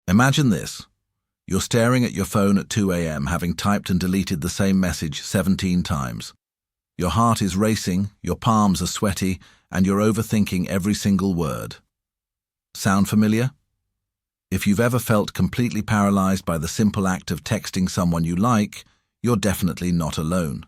Imagine this. You're staring at your phone at 2 a.m. having typed and deleted the same message 17 times. Your heart is racing, your palms are sweaty, and you're overthinking every single word. Sound familiar? If you've ever felt completely paralyzed by the simple act of texting someone you like, you're definitely not alone.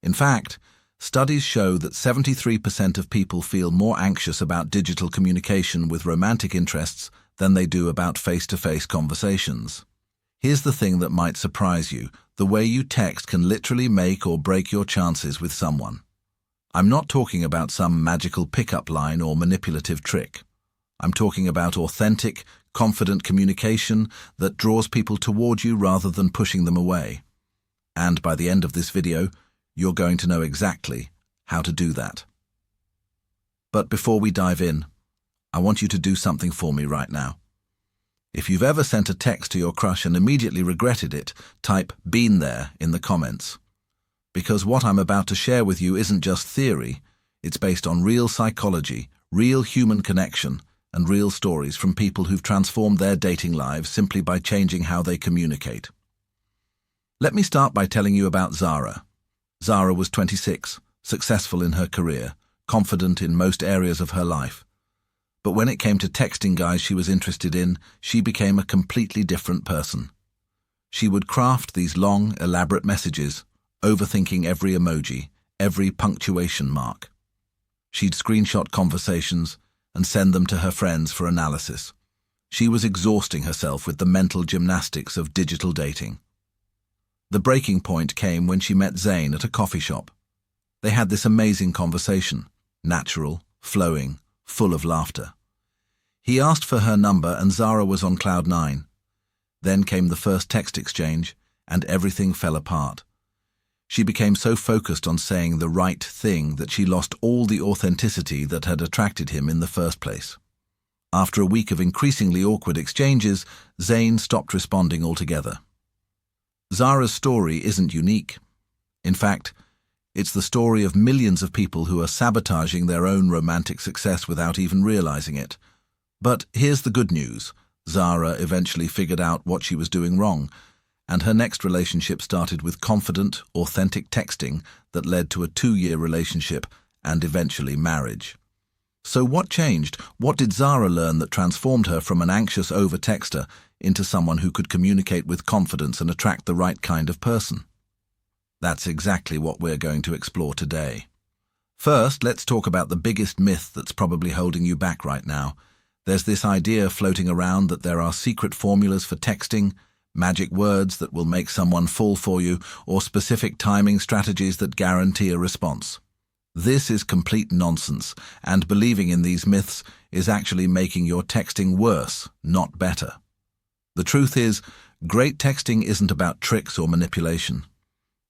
In fact, studies show that 73% of people feel more anxious about digital communication with romantic interests than they do about face-to-face conversations. Here's the thing that might surprise you. The way you text can literally make or break your chances with someone. I'm not talking about some magical pickup line or manipulative trick. I'm talking about authentic, confident communication that draws people toward you rather than pushing them away. And by the end of this video, you're going to know exactly how to do that. But before we dive in, I want you to do something for me right now. If you've ever sent a text to your crush and immediately regretted it, type "been there" in the comments. Because what I'm about to share with you isn't just theory, it's based on real psychology, real human connection, and real stories from people who've transformed their dating lives simply by changing how they communicate. Let me start by telling you about Zara. Zara was 26, successful in her career, confident in most areas of her life. But when it came to texting guys she was interested in, she became a completely different person. She would craft these long, elaborate messages, overthinking every emoji, every punctuation mark. She'd screenshot conversations and send them to her friends for analysis. She was exhausting herself with the mental gymnastics of digital dating. The breaking point came when she met Zayn at a coffee shop. They had this amazing conversation, natural, flowing, full of laughter. He asked for her number and Zara was on cloud 9. Then came the first text exchange and everything fell apart. She became so focused on saying the right thing that she lost all the authenticity that had attracted him in the first place. After a week of increasingly awkward exchanges, Zayn stopped responding altogether. Zara's story isn't unique. In fact, it's the story of millions of people who are sabotaging their own romantic success without even realizing it. But here's the good news. Zara eventually figured out what she was doing wrong, and her next relationship started with confident, authentic texting that led to a 2-year relationship and eventually marriage. So what changed? What did Zara learn that transformed her from an anxious over-texter into someone who could communicate with confidence and attract the right kind of person? That's exactly what we're going to explore today. First, let's talk about the biggest myth that's probably holding you back right now. There's this idea floating around that there are secret formulas for texting, magic words that will make someone fall for you, or specific timing strategies that guarantee a response. This is complete nonsense, and believing in these myths is actually making your texting worse, not better. The truth is, great texting isn't about tricks or manipulation.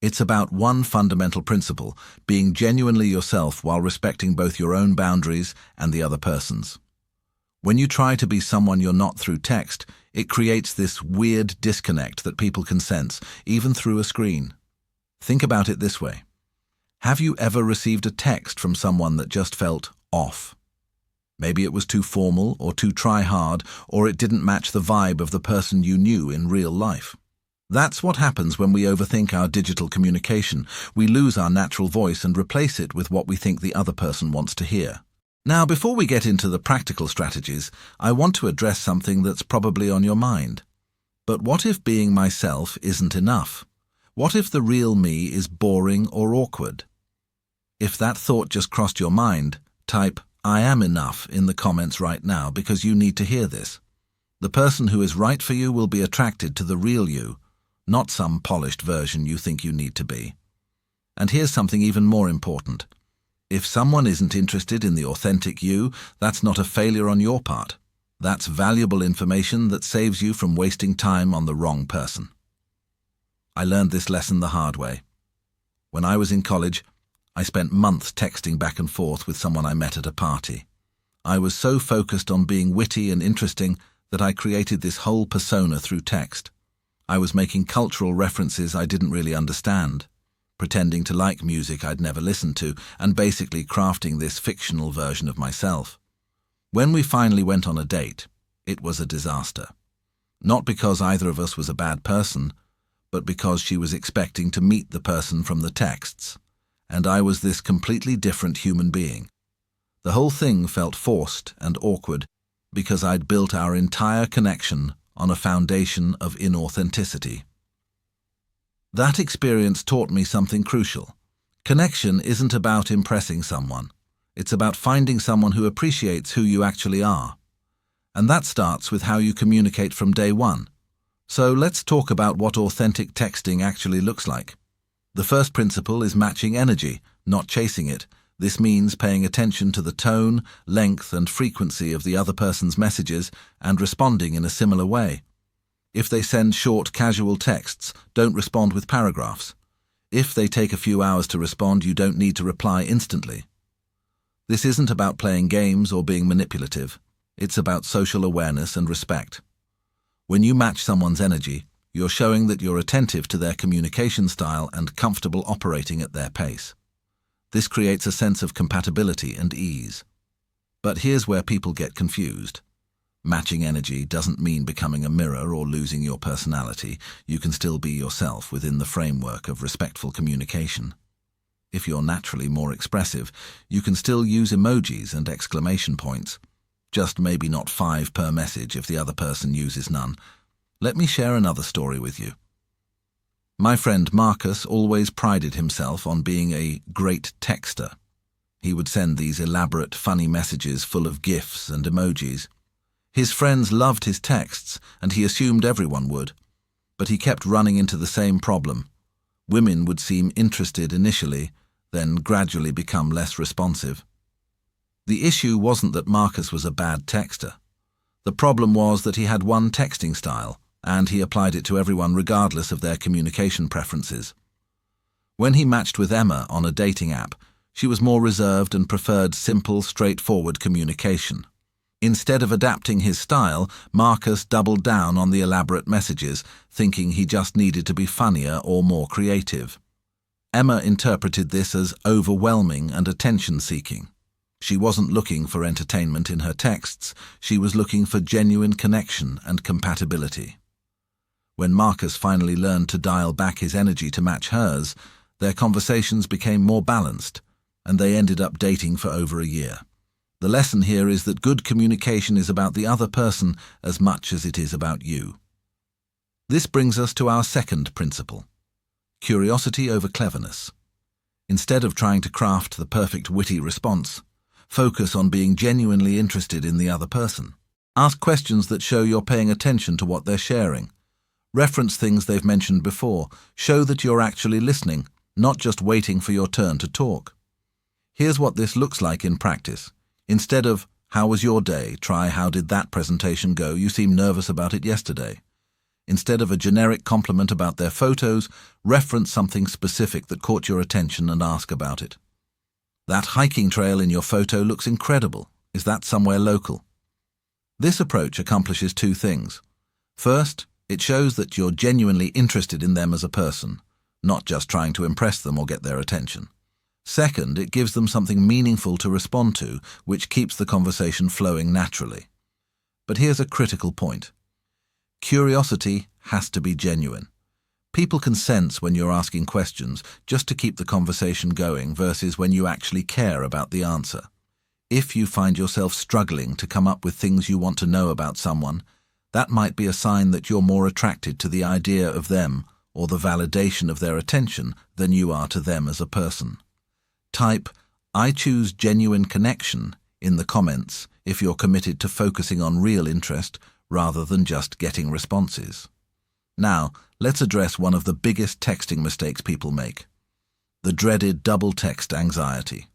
It's about one fundamental principle, being genuinely yourself while respecting both your own boundaries and the other person's. When you try to be someone you're not through text, it creates this weird disconnect that people can sense, even through a screen. Think about it this way. Have you ever received a text from someone that just felt off? Maybe it was too formal or too try-hard, or it didn't match the vibe of the person you knew in real life. That's what happens when we overthink our digital communication. We lose our natural voice and replace it with what we think the other person wants to hear. Now, before we get into the practical strategies, I want to address something that's probably on your mind. But what if being myself isn't enough? What if the real me is boring or awkward? If that thought just crossed your mind, type "I am enough" in the comments right now because you need to hear this. The person who is right for you will be attracted to the real you, not some polished version you think you need to be. And here's something even more important. If someone isn't interested in the authentic you, that's not a failure on your part. That's valuable information that saves you from wasting time on the wrong person. I learned this lesson the hard way. When I was in college, I spent months texting back and forth with someone I met at a party. I was so focused on being witty and interesting that I created this whole persona through text. I was making cultural references I didn't really understand, pretending to like music I'd never listened to, and basically crafting this fictional version of myself. When we finally went on a date, it was a disaster. Not because either of us was a bad person, but because she was expecting to meet the person from the texts, and I was this completely different human being. The whole thing felt forced and awkward because I'd built our entire connection on a foundation of inauthenticity. That experience taught me something crucial. Connection isn't about impressing someone. It's about finding someone who appreciates who you actually are. And that starts with how you communicate from day one. So let's talk about what authentic texting actually looks like. The first principle is matching energy, not chasing it. This means paying attention to the tone, length, and frequency of the other person's messages and responding in a similar way. If they send short, casual texts, don't respond with paragraphs. If they take a few hours to respond, you don't need to reply instantly. This isn't about playing games or being manipulative. It's about social awareness and respect. When you match someone's energy, you're showing that you're attentive to their communication style and comfortable operating at their pace. This creates a sense of compatibility and ease. But here's where people get confused. Matching energy doesn't mean becoming a mirror or losing your personality. You can still be yourself within the framework of respectful communication. If you're naturally more expressive, you can still use emojis and exclamation points. Just maybe not 5 per message if the other person uses none. Let me share another story with you. My friend Marcus always prided himself on being a great texter. He would send these elaborate, funny messages full of GIFs and emojis. His friends loved his texts, and he assumed everyone would. But he kept running into the same problem. Women would seem interested initially, then gradually become less responsive. The issue wasn't that Marcus was a bad texter. The problem was that he had one texting style, and he applied it to everyone regardless of their communication preferences. When he matched with Emma on a dating app, she was more reserved and preferred simple, straightforward communication. Instead of adapting his style, Marcus doubled down on the elaborate messages, thinking he just needed to be funnier or more creative. Emma interpreted this as overwhelming and attention-seeking. She wasn't looking for entertainment in her texts, she was looking for genuine connection and compatibility. When Marcus finally learned to dial back his energy to match hers, their conversations became more balanced, and they ended up dating for over a year. The lesson here is that good communication is about the other person as much as it is about you. This brings us to our second principle: curiosity over cleverness. Instead of trying to craft the perfect witty response, focus on being genuinely interested in the other person. Ask questions that show you're paying attention to what they're sharing. Reference things they've mentioned before. Show that you're actually listening, not just waiting for your turn to talk. Here's what this looks like in practice. Instead of, "How was your day?" try, "How did that presentation go? You seemed nervous about it yesterday." Instead of a generic compliment about their photos, reference something specific that caught your attention and ask about it. "That hiking trail in your photo looks incredible. Is that somewhere local?" This approach accomplishes 2 things. First, it shows that you're genuinely interested in them as a person, not just trying to impress them or get their attention. Second, it gives them something meaningful to respond to, which keeps the conversation flowing naturally. But here's a critical point. Curiosity has to be genuine. People can sense when you're asking questions just to keep the conversation going versus when you actually care about the answer. If you find yourself struggling to come up with things you want to know about someone, that might be a sign that you're more attracted to the idea of them or the validation of their attention than you are to them as a person. Type, "I choose genuine connection" in the comments if you're committed to focusing on real interest rather than just getting responses. Now, let's address one of the biggest texting mistakes people make: the dreaded double text anxiety.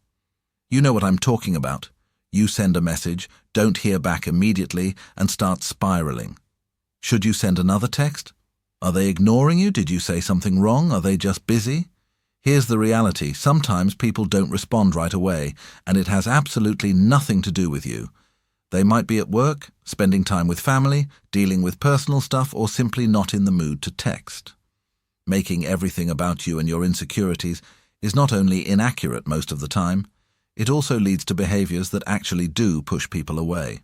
You know what I'm talking about. You send a message, don't hear back immediately, and start spiraling. Should you send another text? Are they ignoring you? Did you say something wrong? Are they just busy? Here's the reality. Sometimes people don't respond right away, and it has absolutely nothing to do with you. They might be at work, spending time with family, dealing with personal stuff, or simply not in the mood to text. Making everything about you and your insecurities is not only inaccurate most of the time, it also leads to behaviors that actually do push people away.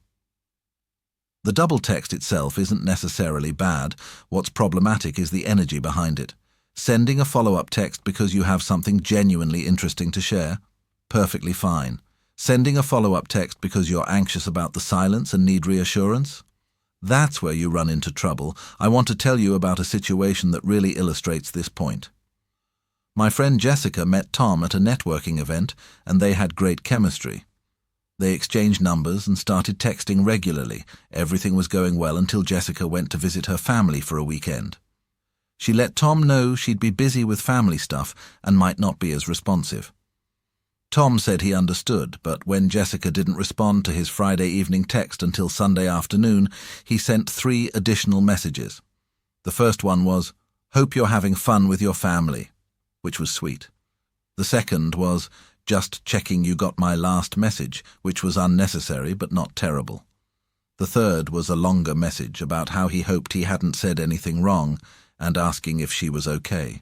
The double text itself isn't necessarily bad. What's problematic is the energy behind it. Sending a follow-up text because you have something genuinely interesting to share? Perfectly fine. Sending a follow-up text because you're anxious about the silence and need reassurance? That's where you run into trouble. I want to tell you about a situation that really illustrates this point. My friend Jessica met Tom at a networking event, and they had great chemistry. They exchanged numbers and started texting regularly. Everything was going well until Jessica went to visit her family for a weekend. She let Tom know she'd be busy with family stuff and might not be as responsive. Tom said he understood, but when Jessica didn't respond to his Friday evening text until Sunday afternoon, he sent 3 additional messages. The first one was, "Hope you're having fun with your family," which was sweet. The second was, "Just checking you got my last message," which was unnecessary but not terrible. The third was a longer message about how he hoped he hadn't said anything wrong and asking if she was okay.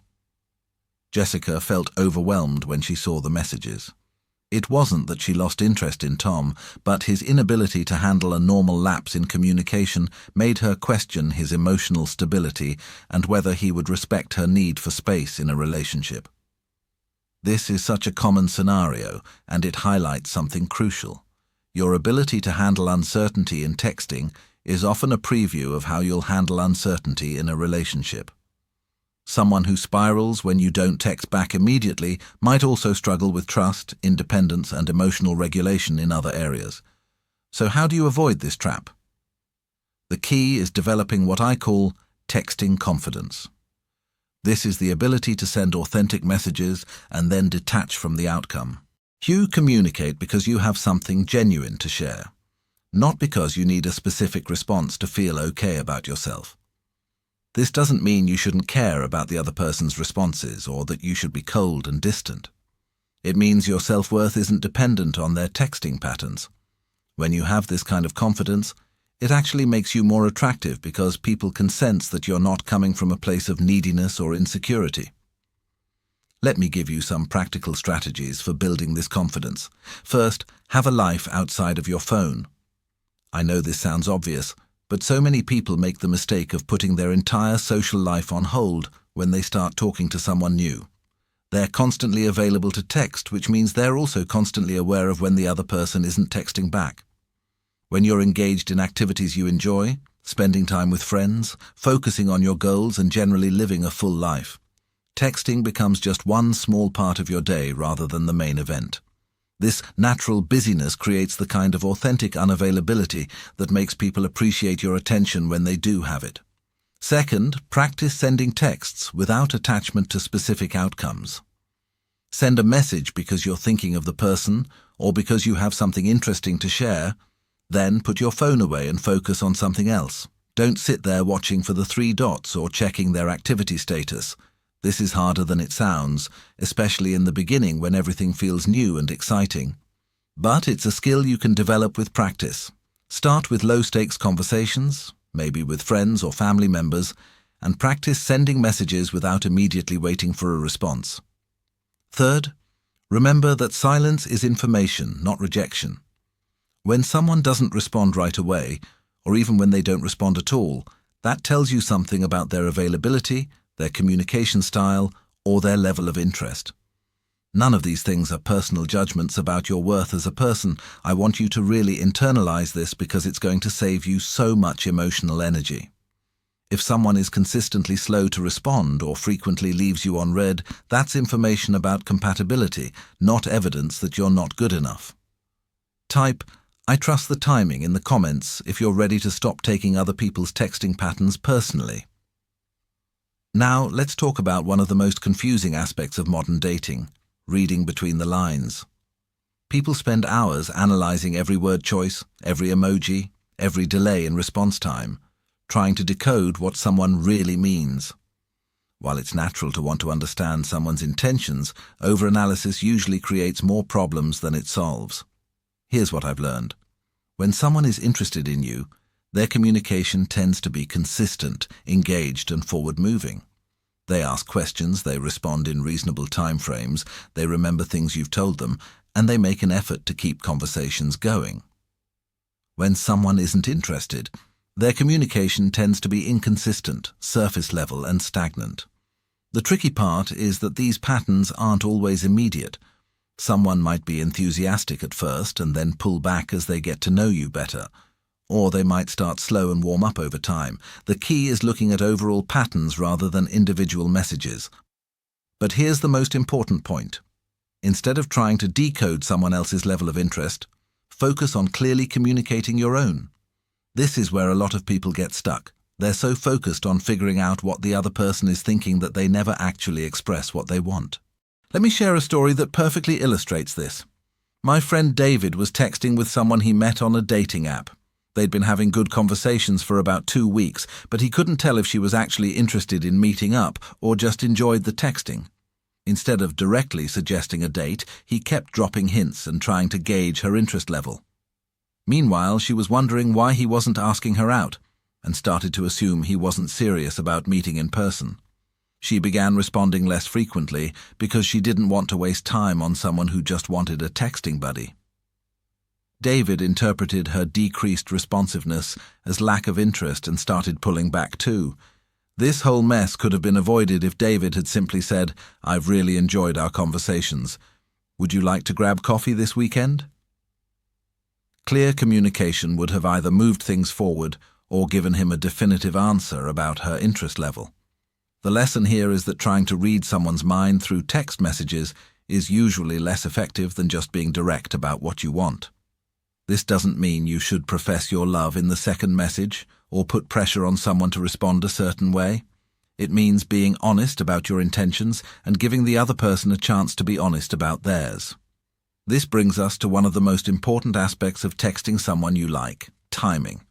Jessica felt overwhelmed when she saw the messages. It wasn't that she lost interest in Tom, but his inability to handle a normal lapse in communication made her question his emotional stability and whether he would respect her need for space in a relationship. This is such a common scenario, and it highlights something crucial. Your ability to handle uncertainty in texting is often a preview of how you'll handle uncertainty in a relationship. Someone who spirals when you don't text back immediately might also struggle with trust, independence, and emotional regulation in other areas. So how do you avoid this trap? The key is developing what I call texting confidence. This is the ability to send authentic messages and then detach from the outcome. You communicate because you have something genuine to share, not because you need a specific response to feel okay about yourself. This doesn't mean you shouldn't care about the other person's responses or that you should be cold and distant. It means your self-worth isn't dependent on their texting patterns. When you have this kind of confidence, it actually makes you more attractive because people can sense that you're not coming from a place of neediness or insecurity. Let me give you some practical strategies for building this confidence. First, have a life outside of your phone. I know this sounds obvious, but so many people make the mistake of putting their entire social life on hold when they start talking to someone new. They're constantly available to text, which means they're also constantly aware of when the other person isn't texting back. When you're engaged in activities you enjoy, spending time with friends, focusing on your goals and generally living a full life, texting becomes just one small part of your day rather than the main event. This natural busyness creates the kind of authentic unavailability that makes people appreciate your attention when they do have it. Second, practice sending texts without attachment to specific outcomes. Send a message because you're thinking of the person or because you have something interesting to share. Then put your phone away and focus on something else. Don't sit there watching for the 3 dots or checking their activity status. This is harder than it sounds, especially in the beginning when everything feels new and exciting. But it's a skill you can develop with practice. Start with low-stakes conversations, maybe with friends or family members, and practice sending messages without immediately waiting for a response. Third, remember that silence is information, not rejection. When someone doesn't respond right away, or even when they don't respond at all, that tells you something about their availability, their communication style, or their level of interest. None of these things are personal judgments about your worth as a person. I want you to really internalize this because it's going to save you so much emotional energy. If someone is consistently slow to respond or frequently leaves you on read, that's information about compatibility, not evidence that you're not good enough. Type, "I trust the timing" in the comments if you're ready to stop taking other people's texting patterns personally. Now, let's talk about one of the most confusing aspects of modern dating, reading between the lines. People spend hours analyzing every word choice, every emoji, every delay in response time, trying to decode what someone really means. While it's natural to want to understand someone's intentions, overanalysis usually creates more problems than it solves. Here's what I've learned. When someone is interested in you, their communication tends to be consistent, engaged, and forward-moving. They ask questions, they respond in reasonable time frames, they remember things you've told them, and they make an effort to keep conversations going. When someone isn't interested, Their communication tends to be inconsistent, surface level, and stagnant. The tricky part is that these patterns aren't always immediate. Someone might be enthusiastic at first and then pull back as they get to know you better. Or they might start slow and warm up over time. The key is looking at overall patterns rather than individual messages. But here's the most important point. Instead of trying to decode someone else's level of interest, focus on clearly communicating your own. This is where a lot of people get stuck. They're so focused on figuring out what the other person is thinking that they never actually express what they want. Let me share a story that perfectly illustrates this. My friend David was texting with someone he met on a dating app. They'd been having good conversations for about 2 weeks, but he couldn't tell if she was actually interested in meeting up or just enjoyed the texting. Instead of directly suggesting a date, he kept dropping hints and trying to gauge her interest level. Meanwhile, she was wondering why he wasn't asking her out, and started to assume he wasn't serious about meeting in person. She began responding less frequently because she didn't want to waste time on someone who just wanted a texting buddy. David interpreted her decreased responsiveness as lack of interest and started pulling back too. This whole mess could have been avoided if David had simply said, "I've really enjoyed our conversations. Would you like to grab coffee this weekend?" Clear communication would have either moved things forward or given him a definitive answer about her interest level. The lesson here is that trying to read someone's mind through text messages is usually less effective than just being direct about what you want. This doesn't mean you should profess your love in the second message or put pressure on someone to respond a certain way. It means being honest about your intentions and giving the other person a chance to be honest about theirs. This brings us to one of the most important aspects of texting someone you like: timing.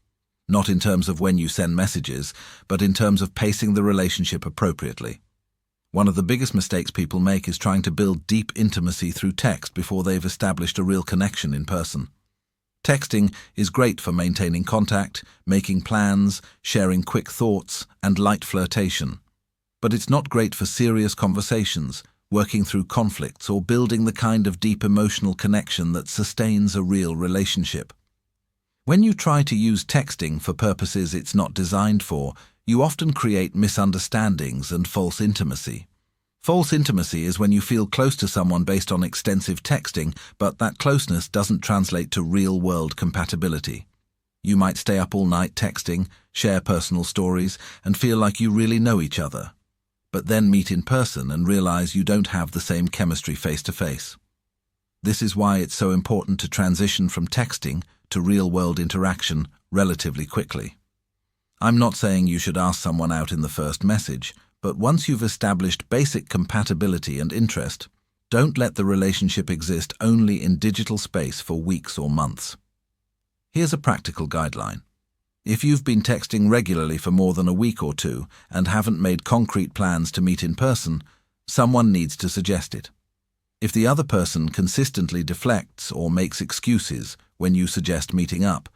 Not in terms of when you send messages, but in terms of pacing the relationship appropriately. One of the biggest mistakes people make is trying to build deep intimacy through text before they've established a real connection in person. Texting is great for maintaining contact, making plans, sharing quick thoughts, and light flirtation. But it's not great for serious conversations, working through conflicts, or building the kind of deep emotional connection that sustains a real relationship. When you try to use texting for purposes it's not designed for, you often create misunderstandings and false intimacy. False intimacy is when you feel close to someone based on extensive texting, but that closeness doesn't translate to real-world compatibility. You might stay up all night texting, share personal stories, and feel like you really know each other, but then meet in person and realize you don't have the same chemistry face-to-face. This is why it's so important to transition from texting to real-world interaction relatively quickly. I'm not saying you should ask someone out in the first message, but once you've established basic compatibility and interest, don't let the relationship exist only in digital space for weeks or months. Here's a practical guideline. If you've been texting regularly for more than a week or two and haven't made concrete plans to meet in person, someone needs to suggest it. If the other person consistently deflects or makes excuses when you suggest meeting up,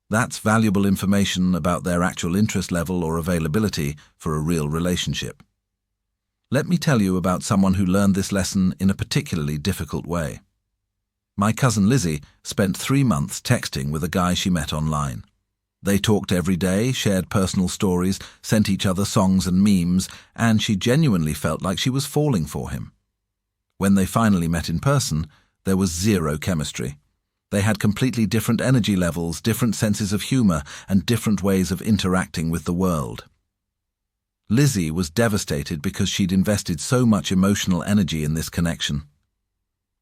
that's valuable information about their actual interest level or availability for a real relationship. Let me tell you about someone who learned this lesson in a particularly difficult way. My cousin Lizzie spent 3 months texting with a guy she met online. They talked every day, shared personal stories, sent each other songs and memes, and she genuinely felt like she was falling for him. When they finally met in person, there was zero chemistry. They had completely different energy levels, different senses of humor, and different ways of interacting with the world. Lizzie was devastated because she'd invested so much emotional energy in this connection.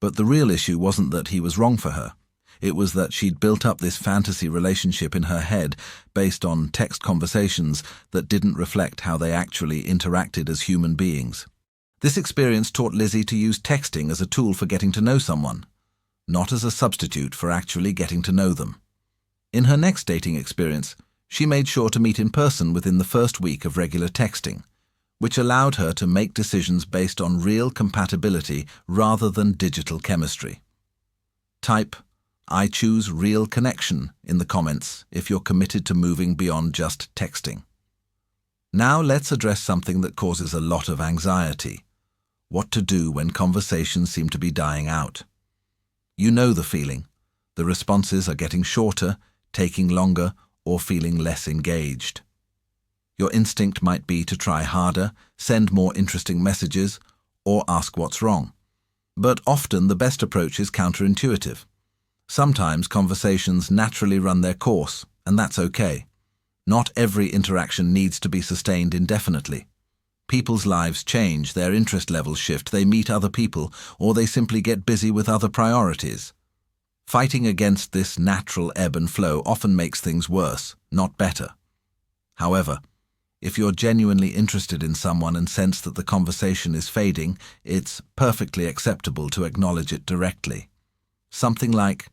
But the real issue wasn't that he was wrong for her. It was that she'd built up this fantasy relationship in her head based on text conversations that didn't reflect how they actually interacted as human beings. This experience taught Lizzie to use texting as a tool for getting to know someone, not as a substitute for actually getting to know them. In her next dating experience, she made sure to meet in person within the first week of regular texting, which allowed her to make decisions based on real compatibility rather than digital chemistry. Type, "I choose real connection" in the comments if you're committed to moving beyond just texting. Now let's address something that causes a lot of anxiety: what to do when conversations seem to be dying out. You know the feeling. The responses are getting shorter, taking longer, or feeling less engaged. Your instinct might be to try harder, send more interesting messages, or ask what's wrong. But often the best approach is counterintuitive. Sometimes conversations naturally run their course, and that's okay. Not every interaction needs to be sustained indefinitely. People's lives change, their interest levels shift, they meet other people, or they simply get busy with other priorities. Fighting against this natural ebb and flow often makes things worse, not better. However, if you're genuinely interested in someone and sense that the conversation is fading, it's perfectly acceptable to acknowledge it directly. Something like,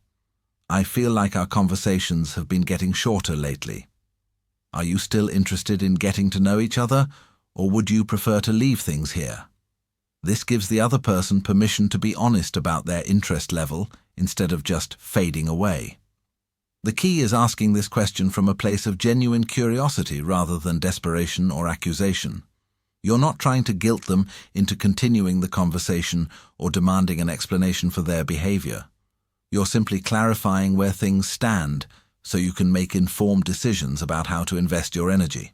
"I feel like our conversations have been getting shorter lately. Are you still interested in getting to know each other, or would you prefer to leave things here?" This gives the other person permission to be honest about their interest level instead of just fading away. The key is asking this question from a place of genuine curiosity rather than desperation or accusation. You're not trying to guilt them into continuing the conversation or demanding an explanation for their behavior. You're simply clarifying where things stand so you can make informed decisions about how to invest your energy.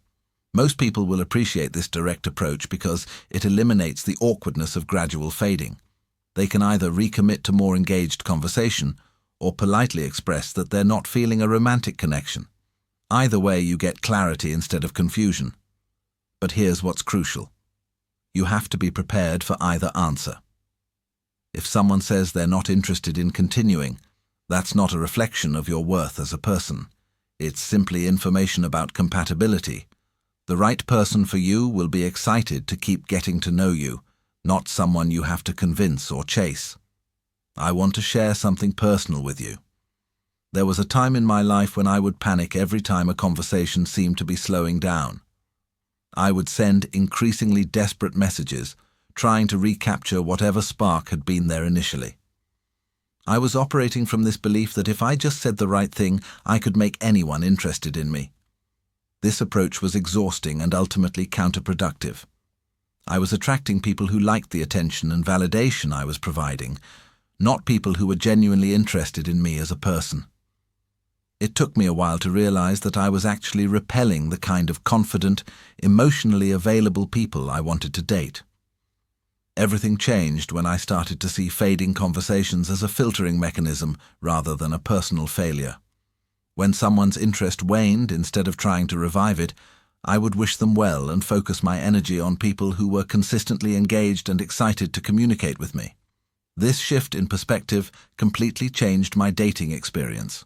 Most people will appreciate this direct approach because it eliminates the awkwardness of gradual fading. They can either recommit to more engaged conversation or politely express that they're not feeling a romantic connection. Either way, you get clarity instead of confusion. But here's what's crucial. You have to be prepared for either answer. If someone says they're not interested in continuing, that's not a reflection of your worth as a person. It's simply information about compatibility. The right person for you will be excited to keep getting to know you, not someone you have to convince or chase. I want to share something personal with you. There was a time in my life when I would panic every time a conversation seemed to be slowing down. I would send increasingly desperate messages, trying to recapture whatever spark had been there initially. I was operating from this belief that if I just said the right thing, I could make anyone interested in me. This approach was exhausting and ultimately counterproductive. I was attracting people who liked the attention and validation I was providing, not people who were genuinely interested in me as a person. It took me a while to realize that I was actually repelling the kind of confident, emotionally available people I wanted to date. Everything changed when I started to see fading conversations as a filtering mechanism rather than a personal failure. When someone's interest waned, instead of trying to revive it, I would wish them well and focus my energy on people who were consistently engaged and excited to communicate with me. This shift in perspective completely changed my dating experience.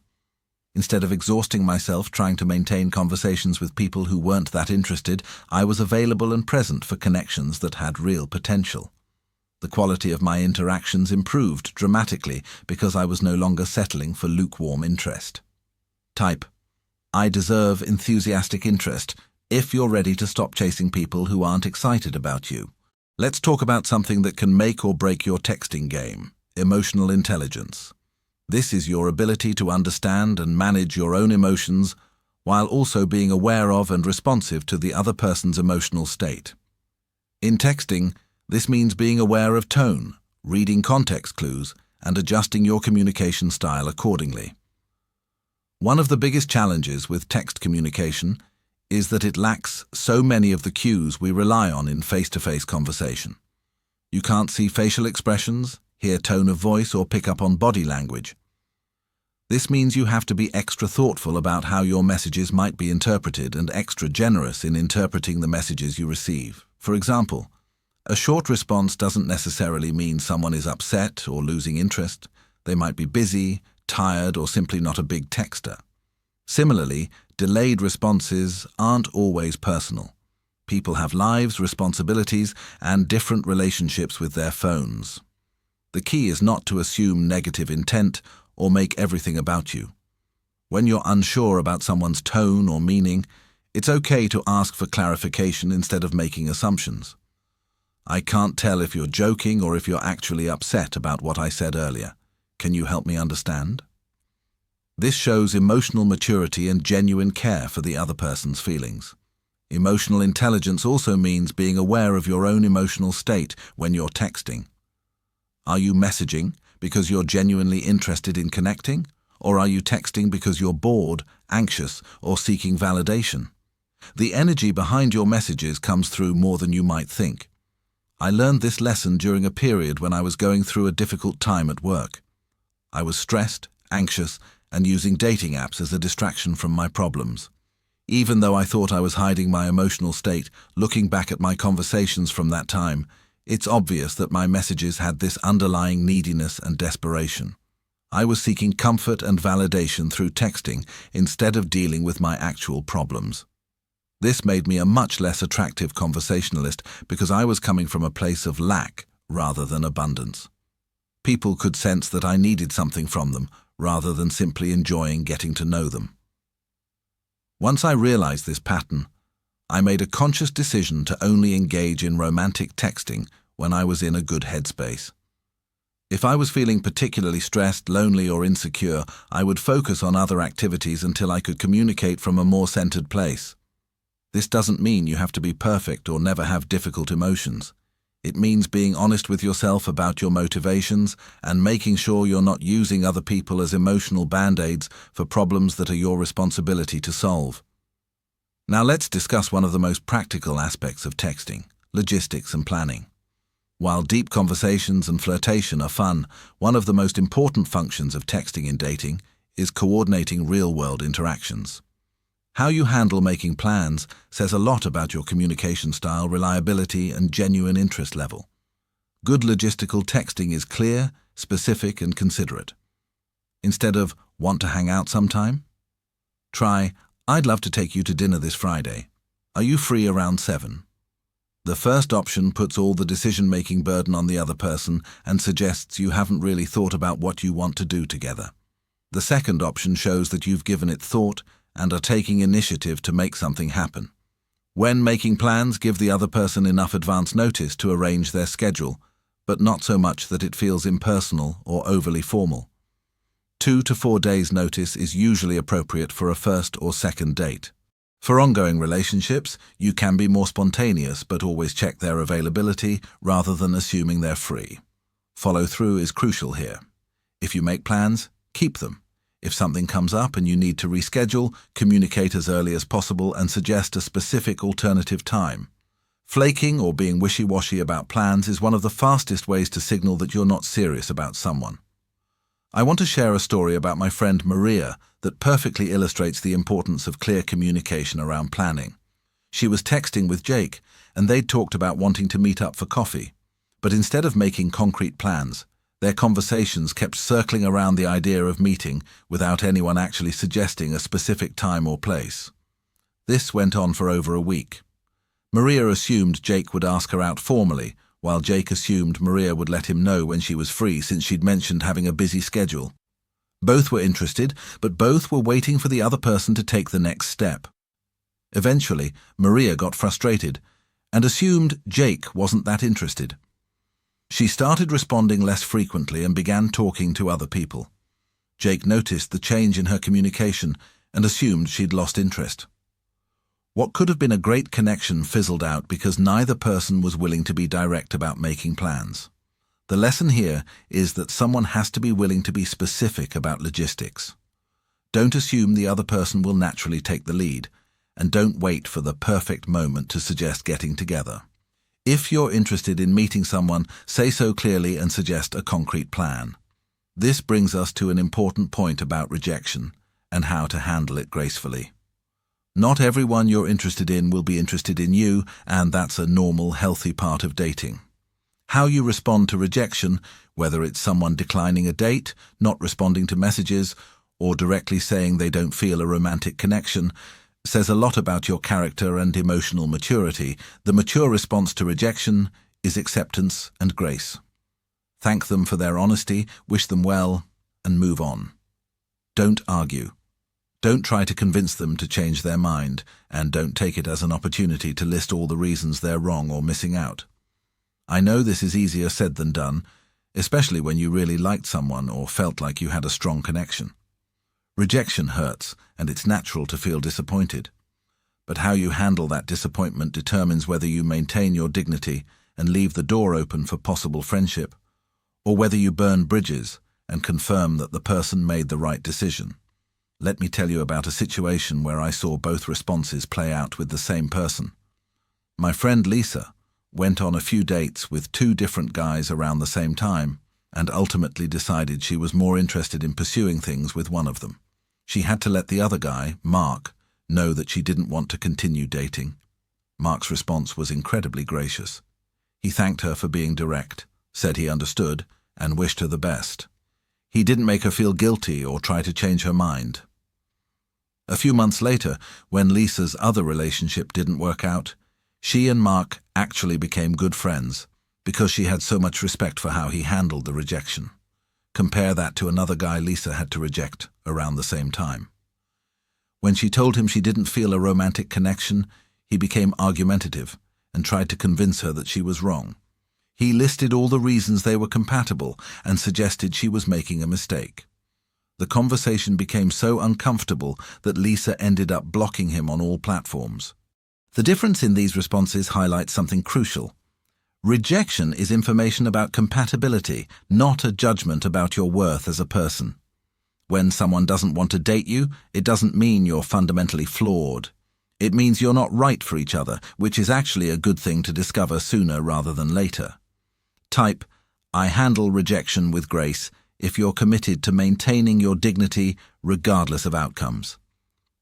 Instead of exhausting myself trying to maintain conversations with people who weren't that interested, I was available and present for connections that had real potential. The quality of my interactions improved dramatically because I was no longer settling for lukewarm interest. Type: I deserve enthusiastic interest if you're ready to stop chasing people who aren't excited about you. Let's talk about something that can make or break your texting game: emotional intelligence. This is your ability to understand and manage your own emotions while also being aware of and responsive to the other person's emotional state. In texting, this means being aware of tone, reading context clues, and adjusting your communication style accordingly. One of the biggest challenges with text communication is that it lacks so many of the cues we rely on in face-to-face conversation. You can't see facial expressions, hear tone of voice, or pick up on body language. This means you have to be extra thoughtful about how your messages might be interpreted and extra generous in interpreting the messages you receive. For example, a short response doesn't necessarily mean someone is upset or losing interest. They might be busy, tired, or simply not a big texter. Similarly, delayed responses aren't always personal. People have lives, responsibilities, and different relationships with their phones. The key is not to assume negative intent or make everything about you. When you're unsure about someone's tone or meaning, it's okay to ask for clarification instead of making assumptions. I can't tell if you're joking or if you're actually upset about what I said earlier. Can you help me understand? This shows emotional maturity and genuine care for the other person's feelings. Emotional intelligence also means being aware of your own emotional state when you're texting. Are you messaging because you're genuinely interested in connecting, Or are you texting because you're bored, anxious, or seeking validation? The energy behind your messages comes through more than you might think. I learned this lesson during a period when I was going through a difficult time at work. I was stressed, anxious, and using dating apps as a distraction from my problems. Even though I thought I was hiding my emotional state, looking back at my conversations from that time, it's obvious that my messages had this underlying neediness and desperation. I was seeking comfort and validation through texting instead of dealing with my actual problems. This made me a much less attractive conversationalist because I was coming from a place of lack rather than abundance. People could sense that I needed something from them rather than simply enjoying getting to know them. Once I realized this pattern, I made a conscious decision to only engage in romantic texting when I was in a good headspace. If I was feeling particularly stressed, lonely, or insecure, I would focus on other activities until I could communicate from a more centered place. This doesn't mean you have to be perfect or never have difficult emotions. It means being honest with yourself about your motivations and making sure you're not using other people as emotional band-aids for problems that are your responsibility to solve. Now let's discuss one of the most practical aspects of texting: logistics and planning. While deep conversations and flirtation are fun, one of the most important functions of texting in dating is coordinating real-world interactions. How you handle making plans says a lot about your communication style, reliability, and genuine interest level. Good logistical texting is clear, specific, and considerate. Instead of, "Want to hang out sometime?" Try, "I'd love to take you to dinner this Friday. Are you free around 7?" The first option puts all the decision-making burden on the other person and suggests you haven't really thought about what you want to do together. The second option shows that you've given it thought and are taking initiative to make something happen. When making plans, give the other person enough advance notice to arrange their schedule, but not so much that it feels impersonal or overly formal. 2 to 4 days' notice is usually appropriate for a first or second date. For ongoing relationships, you can be more spontaneous, but always check their availability rather than assuming they're free. Follow through is crucial here. If you make plans, keep them. If something comes up and you need to reschedule, communicate as early as possible and suggest a specific alternative time. Flaking or being wishy-washy about plans is one of the fastest ways to signal that you're not serious about someone. I want to share a story about my friend Maria that perfectly illustrates the importance of clear communication around planning. She was texting with Jake, and they'd talked about wanting to meet up for coffee. But instead of making concrete plans, their conversations kept circling around the idea of meeting without anyone actually suggesting a specific time or place. This went on for over a week. Maria assumed Jake would ask her out formally, while Jake assumed Maria would let him know when she was free since she'd mentioned having a busy schedule. Both were interested, but both were waiting for the other person to take the next step. Eventually, Maria got frustrated and assumed Jake wasn't that interested. She started responding less frequently and began talking to other people. Jake noticed the change in her communication and assumed she'd lost interest. What could have been a great connection fizzled out because neither person was willing to be direct about making plans. The lesson here is that someone has to be willing to be specific about logistics. Don't assume the other person will naturally take the lead, and don't wait for the perfect moment to suggest getting together. If you're interested in meeting someone, say so clearly and suggest a concrete plan. This brings us to an important point about rejection and how to handle it gracefully. Not everyone you're interested in will be interested in you, and that's a normal, healthy part of dating. How you respond to rejection, whether it's someone declining a date, not responding to messages, or directly saying they don't feel a romantic connection, says a lot about your character and emotional maturity. The mature response to rejection is acceptance and grace. Thank them for their honesty, wish them well, and move on. Don't argue. Don't try to convince them to change their mind, and don't take it as an opportunity to list all the reasons they're wrong or missing out. I know this is easier said than done, especially when you really liked someone or felt like you had a strong connection. Rejection hurts, and it's natural to feel disappointed. But how you handle that disappointment determines whether you maintain your dignity and leave the door open for possible friendship, or whether you burn bridges and confirm that the person made the right decision. Let me tell you about a situation where I saw both responses play out with the same person. My friend Lisa went on a few dates with two different guys around the same time and ultimately decided she was more interested in pursuing things with one of them. She had to let the other guy, Mark, know that she didn't want to continue dating. Mark's response was incredibly gracious. He thanked her for being direct, said he understood, and wished her the best. He didn't make her feel guilty or try to change her mind. A few months later, when Lisa's other relationship didn't work out, she and Mark actually became good friends because she had so much respect for how he handled the rejection. Compare that to another guy Lisa had to reject around the same time. When she told him she didn't feel a romantic connection, he became argumentative and tried to convince her that she was wrong. He listed all the reasons they were compatible and suggested she was making a mistake. The conversation became so uncomfortable that Lisa ended up blocking him on all platforms. The difference in these responses highlights something crucial. Rejection is information about compatibility, not a judgment about your worth as a person. When someone doesn't want to date you, it doesn't mean you're fundamentally flawed. It means you're not right for each other, which is actually a good thing to discover sooner rather than later. Type, "I handle rejection with grace," if you're committed to maintaining your dignity regardless of outcomes.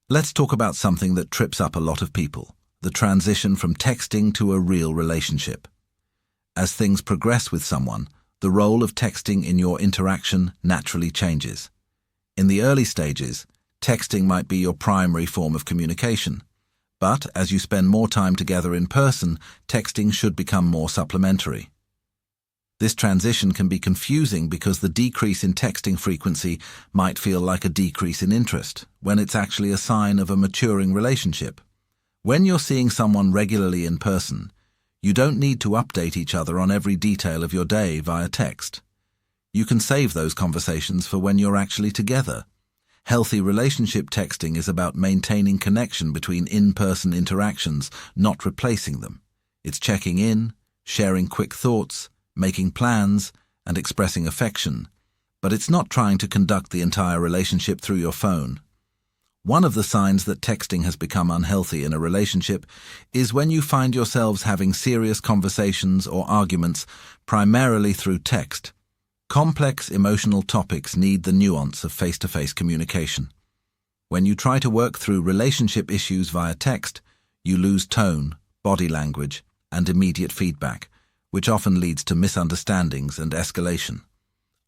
Let's talk about something that trips up a lot of people, the transition from texting to a real relationship. As things progress with someone, the role of texting in your interaction naturally changes. In the early stages, texting might be your primary form of communication. But as you spend more time together in person, texting should become more supplementary. This transition can be confusing because the decrease in texting frequency might feel like a decrease in interest, when it's actually a sign of a maturing relationship. When you're seeing someone regularly in person, you don't need to update each other on every detail of your day via text. You can save those conversations for when you're actually together. Healthy relationship texting is about maintaining connection between in-person interactions, not replacing them. It's checking in, sharing quick thoughts, making plans, and expressing affection. But it's not trying to conduct the entire relationship through your phone. One of the signs that texting has become unhealthy in a relationship is when you find yourselves having serious conversations or arguments primarily through text. Complex emotional topics need the nuance of face-to-face communication. When you try to work through relationship issues via text, you lose tone, body language, and immediate feedback, which often leads to misunderstandings and escalation.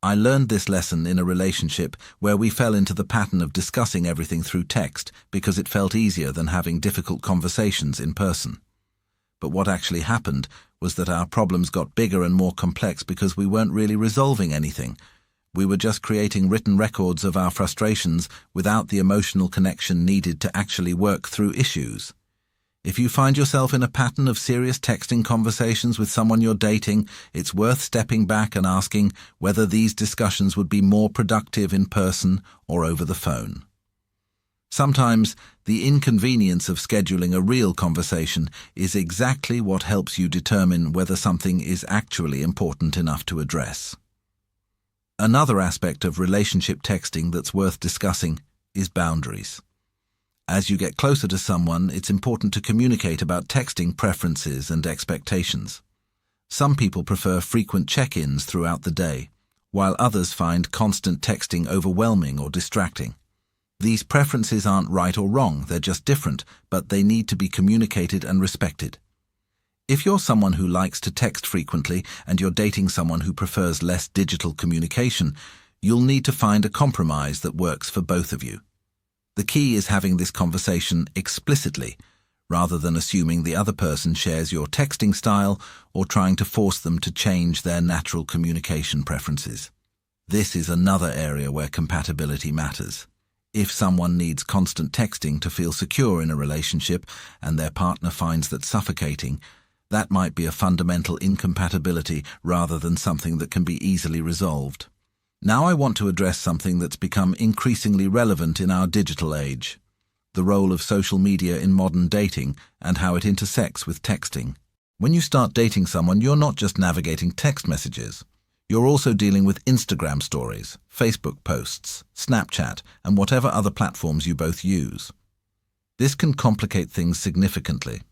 I learned this lesson in a relationship where we fell into the pattern of discussing everything through text because it felt easier than having difficult conversations in person. But what actually happened was that our problems got bigger and more complex because we weren't really resolving anything. We were just creating written records of our frustrations without the emotional connection needed to actually work through issues. If you find yourself in a pattern of serious texting conversations with someone you're dating, it's worth stepping back and asking whether these discussions would be more productive in person or over the phone. Sometimes, the inconvenience of scheduling a real conversation is exactly what helps you determine whether something is actually important enough to address. Another aspect of relationship texting that's worth discussing is boundaries. As you get closer to someone, it's important to communicate about texting preferences and expectations. Some people prefer frequent check-ins throughout the day, while others find constant texting overwhelming or distracting. These preferences aren't right or wrong, they're just different, but they need to be communicated and respected. If you're someone who likes to text frequently and you're dating someone who prefers less digital communication, you'll need to find a compromise that works for both of you. The key is having this conversation explicitly, rather than assuming the other person shares your texting style or trying to force them to change their natural communication preferences. This is another area where compatibility matters. If someone needs constant texting to feel secure in a relationship and their partner finds that suffocating, that might be a fundamental incompatibility rather than something that can be easily resolved. Now I want to address something that's become increasingly relevant in our digital age: the role of social media in modern dating and how it intersects with texting. When you start dating someone, you're not just navigating text messages. You're also dealing with Instagram stories, Facebook posts, Snapchat, and whatever other platforms you both use. This can complicate things significantly.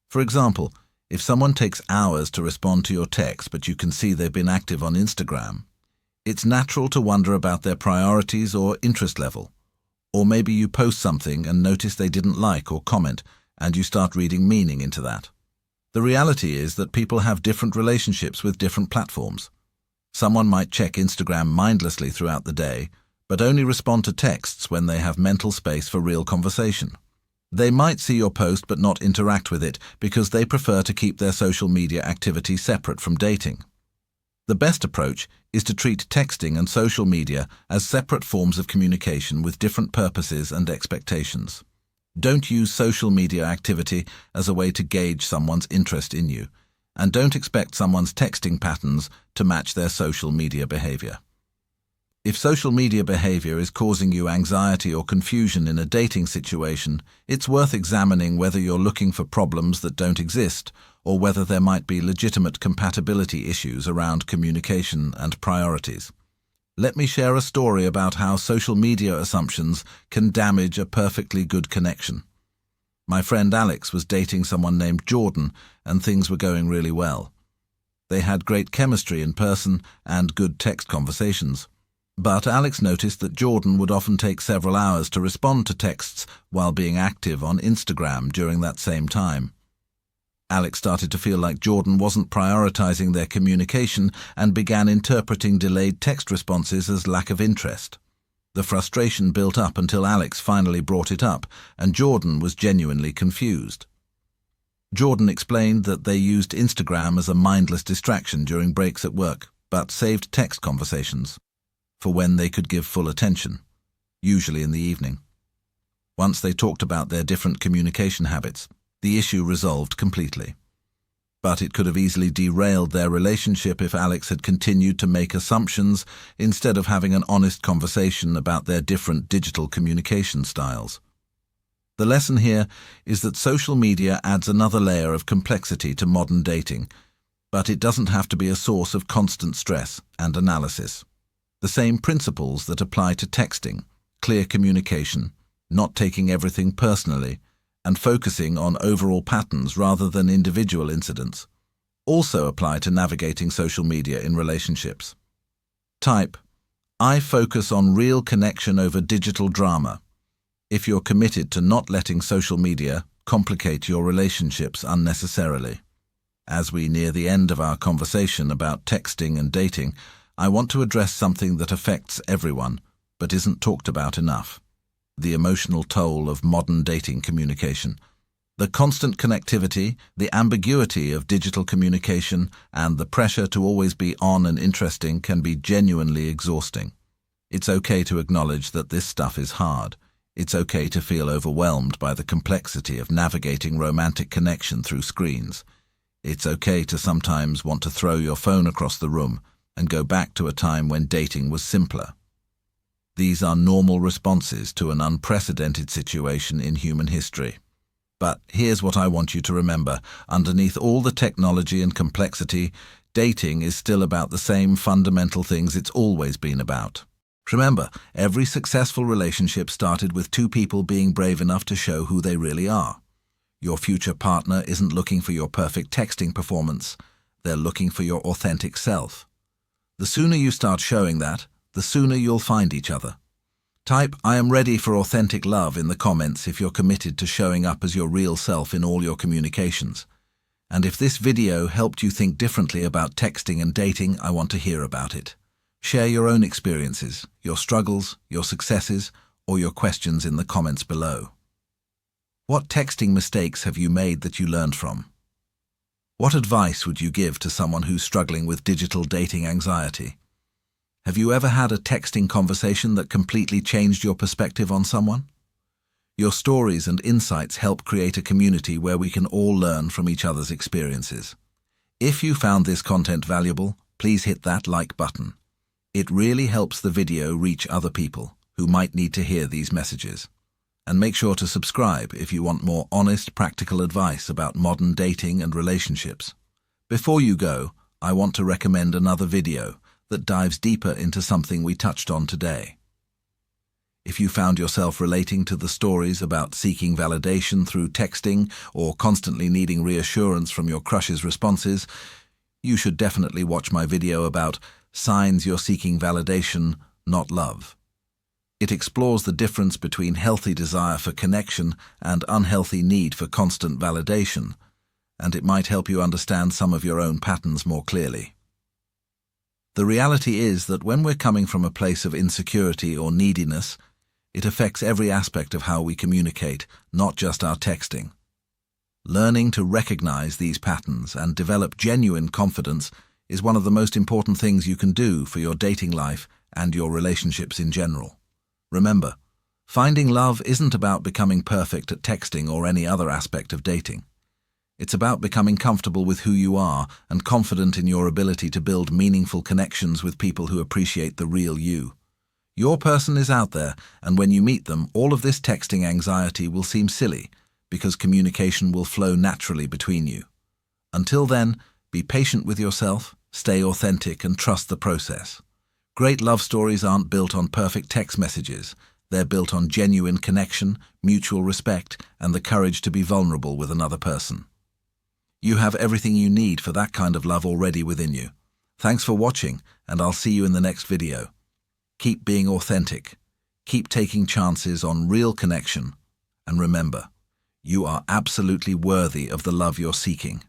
For example, if someone takes hours to respond to your text but you can see they've been active on Instagram, it's natural to wonder about their priorities or interest level. Or maybe you post something and notice they didn't like or comment, and you start reading meaning into that. The reality is that people have different relationships with different platforms. Someone might check Instagram mindlessly throughout the day, but only respond to texts when they have mental space for real conversation. They might see your post but not interact with it because they prefer to keep their social media activity separate from dating. The best approach is to treat texting and social media as separate forms of communication with different purposes and expectations. Don't use social media activity as a way to gauge someone's interest in you, and don't expect someone's texting patterns to match their social media behavior. If social media behavior is causing you anxiety or confusion in a dating situation, it's worth examining whether you're looking for problems that don't exist or whether there might be legitimate compatibility issues around communication and priorities. Let me share a story about how social media assumptions can damage a perfectly good connection. My friend Alex was dating someone named Jordan, and things were going really well. They had great chemistry in person and good text conversations. But Alex noticed that Jordan would often take several hours to respond to texts while being active on Instagram during that same time. Alex started to feel like Jordan wasn't prioritizing their communication and began interpreting delayed text responses as lack of interest. The frustration built up until Alex finally brought it up, and Jordan was genuinely confused. Jordan explained that they used Instagram as a mindless distraction during breaks at work, but saved text conversations for when they could give full attention, usually in the evening. Once they talked about their different communication habits, the issue resolved completely. But it could have easily derailed their relationship if Alex had continued to make assumptions instead of having an honest conversation about their different digital communication styles. The lesson here is that social media adds another layer of complexity to modern dating, but it doesn't have to be a source of constant stress and analysis. The same principles that apply to texting, clear communication, not taking everything personally, and focusing on overall patterns rather than individual incidents, also apply to navigating social media in relationships. Type, I focus on real connection over digital drama, if you're committed to not letting social media complicate your relationships unnecessarily. As we near the end of our conversation about texting and dating, I want to address something that affects everyone, but isn't talked about enough. The emotional toll of modern dating communication. The constant connectivity, the ambiguity of digital communication, and the pressure to always be on and interesting can be genuinely exhausting. It's okay to acknowledge that this stuff is hard. It's okay to feel overwhelmed by the complexity of navigating romantic connection through screens. It's okay to sometimes want to throw your phone across the room and go back to a time when dating was simpler. These are normal responses to an unprecedented situation in human history. But here's what I want you to remember. Underneath all the technology and complexity, dating is still about the same fundamental things it's always been about. Remember, every successful relationship started with two people being brave enough to show who they really are. Your future partner isn't looking for your perfect texting performance. They're looking for your authentic self. The sooner you start showing that, the sooner you'll find each other. Type, I am ready for authentic love in the comments if you're committed to showing up as your real self in all your communications. And if this video helped you think differently about texting and dating, I want to hear about it. Share your own experiences, your struggles, your successes, or your questions in the comments below. What texting mistakes have you made that you learned from? What advice would you give to someone who's struggling with digital dating anxiety? Have you ever had a texting conversation that completely changed your perspective on someone? Your stories and insights help create a community where we can all learn from each other's experiences. If you found this content valuable, please hit that like button. It really helps the video reach other people who might need to hear these messages. And make sure to subscribe if you want more honest, practical advice about modern dating and relationships. Before you go, I want to recommend another video, that dives deeper into something we touched on today. If you found yourself relating to the stories about seeking validation through texting or constantly needing reassurance from your crush's responses, you should definitely watch my video about signs you're seeking validation, not love. It explores the difference between healthy desire for connection and unhealthy need for constant validation, and it might help you understand some of your own patterns more clearly. The reality is that when we're coming from a place of insecurity or neediness, it affects every aspect of how we communicate, not just our texting. Learning to recognize these patterns and develop genuine confidence is one of the most important things you can do for your dating life and your relationships in general. Remember, finding love isn't about becoming perfect at texting or any other aspect of dating. It's about becoming comfortable with who you are and confident in your ability to build meaningful connections with people who appreciate the real you. Your person is out there, and when you meet them, all of this texting anxiety will seem silly because communication will flow naturally between you. Until then, be patient with yourself, stay authentic, and trust the process. Great love stories aren't built on perfect text messages. They're built on genuine connection, mutual respect, and the courage to be vulnerable with another person. You have everything you need for that kind of love already within you. Thanks for watching, and I'll see you in the next video. Keep being authentic. Keep taking chances on real connection. And remember, you are absolutely worthy of the love you're seeking.